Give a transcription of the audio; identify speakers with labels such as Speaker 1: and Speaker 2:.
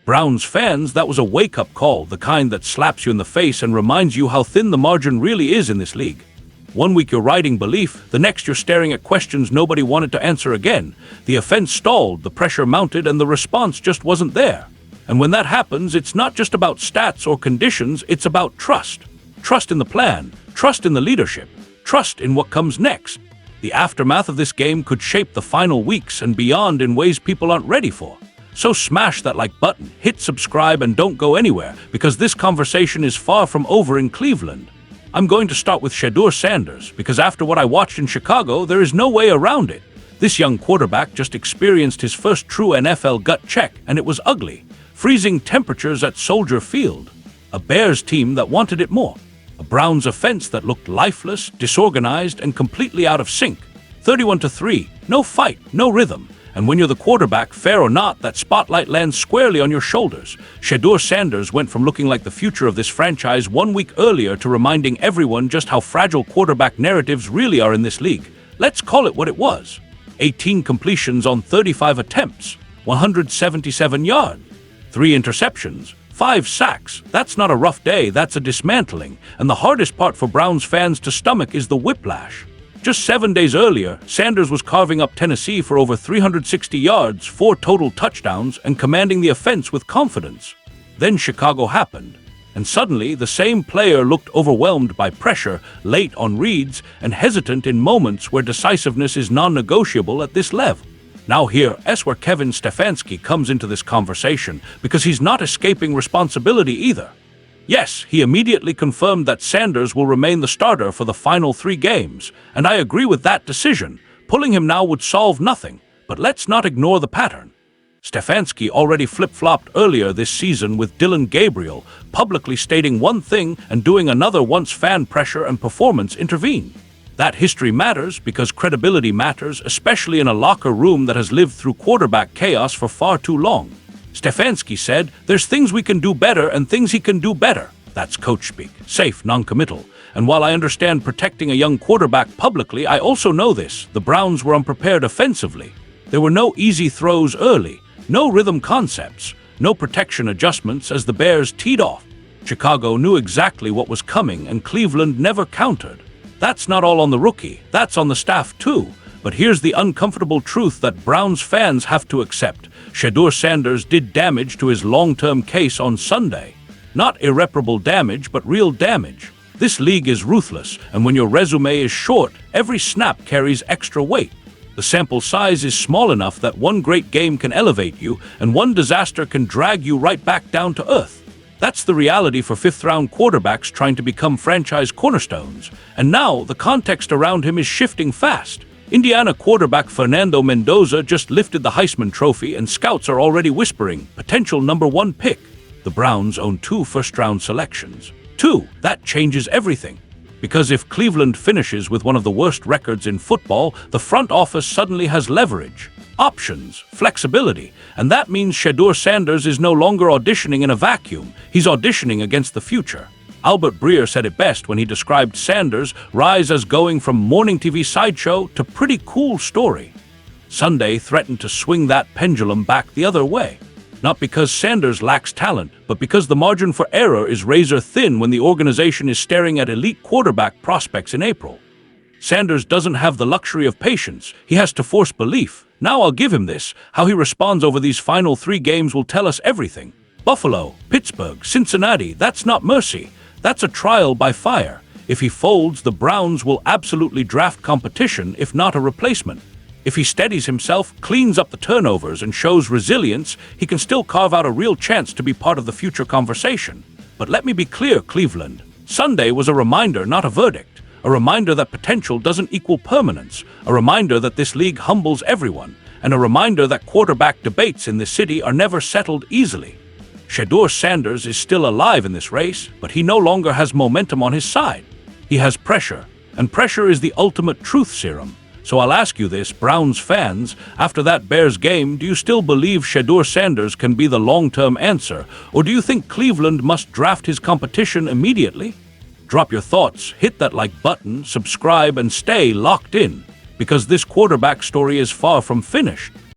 Speaker 1: Browns fans, that was a wake-up call, the kind that slaps you in the face and reminds you how thin the margin really is in this league. One week you're riding belief, the next you're staring at questions nobody wanted to answer again. The offense stalled, the pressure mounted, and the response just wasn't there. And when that happens, it's not just about stats or conditions, it's about trust. Trust in the plan, trust in the leadership, trust in what comes next. The aftermath of this game could shape the final weeks and beyond in ways people aren't ready for. So smash that like button, hit subscribe, and don't go anywhere, because this conversation is far from over in Cleveland. I'm going to start with Shedeur Sanders, because after what I watched in Chicago, there is no way around it. This young quarterback just experienced his first true NFL gut check, and it was ugly. Freezing temperatures at Soldier Field. A Bears team that wanted it more. A Browns offense that looked lifeless, disorganized, and completely out of sync. 31-3, no fight, no rhythm. And when you're the quarterback, fair or not, that spotlight lands squarely on your shoulders. Shedeur Sanders went from looking like the future of this franchise 1 week earlier to reminding everyone just how fragile quarterback narratives really are in this league. Let's call it what it was. 18 completions on 35 attempts, 177 yards, 3 interceptions, 5 sacks. That's not a rough day, that's a dismantling. And the hardest part for Browns fans to stomach is the whiplash. Just 7 days earlier, Sanders was carving up Tennessee for over 360 yards, 4 total touchdowns, and commanding the offense with confidence. Then Chicago happened, and suddenly the same player looked overwhelmed by pressure, late on reads, and hesitant in moments where decisiveness is non-negotiable at this level. Now here's where Kevin Stefanski comes into this conversation, because he's not escaping responsibility either. Yes, he immediately confirmed that Sanders will remain the starter for the final 3 games, and I agree with that decision. Pulling him now would solve nothing, but let's not ignore the pattern. Stefanski already flip-flopped earlier this season with Dylan Gabriel, publicly stating one thing and doing another once fan pressure and performance intervened. That history matters because credibility matters, especially in a locker room that has lived through quarterback chaos for far too long. Stefanski said, "There's things we can do better and things he can do better." That's coach speak, safe, non-committal. And while I understand protecting a young quarterback publicly, I also know this: the Browns were unprepared offensively. There were no easy throws early, no rhythm concepts, no protection adjustments as the Bears teed off. Chicago knew exactly what was coming, and Cleveland never countered. That's not all on the rookie, that's on the staff too. But here's the uncomfortable truth that Browns fans have to accept. Shedeur Sanders did damage to his long-term case on Sunday. Not irreparable damage, but real damage. This league is ruthless, and when your resume is short, every snap carries extra weight. The sample size is small enough that one great game can elevate you, and one disaster can drag you right back down to earth. That's the reality for fifth-round quarterbacks trying to become franchise cornerstones. And now, the context around him is shifting fast. Indiana quarterback Fernando Mendoza just lifted the Heisman Trophy, and scouts are already whispering, potential #1 pick. The Browns own 2 first-round selections. 2, that changes everything. Because if Cleveland finishes with one of the worst records in football, the front office suddenly has leverage, options, flexibility, and that means Shedeur Sanders is no longer auditioning in a vacuum. He's auditioning against the future. Albert Breer said it best when he described Sanders' rise as going from morning TV sideshow to pretty cool story. Sunday threatened to swing that pendulum back the other way. Not because Sanders lacks talent, but because the margin for error is razor thin when the organization is staring at elite quarterback prospects in April. Sanders doesn't have the luxury of patience. He has to force belief. Now I'll give him this. How he responds over these final 3 games will tell us everything. Buffalo, Pittsburgh, Cincinnati, that's not mercy. That's a trial by fire. If he folds, the Browns will absolutely draft competition, if not a replacement. If he steadies himself, cleans up the turnovers, and shows resilience, he can still carve out a real chance to be part of the future conversation. But let me be clear, Cleveland. Sunday was a reminder, not a verdict. A reminder that potential doesn't equal permanence. A reminder that this league humbles everyone. And a reminder that quarterback debates in this city are never settled easily. Shedeur Sanders is still alive in this race, but he no longer has momentum on his side. He has pressure, and pressure is the ultimate truth serum. So I'll ask you this, Browns fans, after that Bears game, do you still believe Shedeur Sanders can be the long-term answer, or do you think Cleveland must draft his competition immediately? Drop your thoughts, hit that like button, subscribe, and stay locked in, because this quarterback story is far from finished.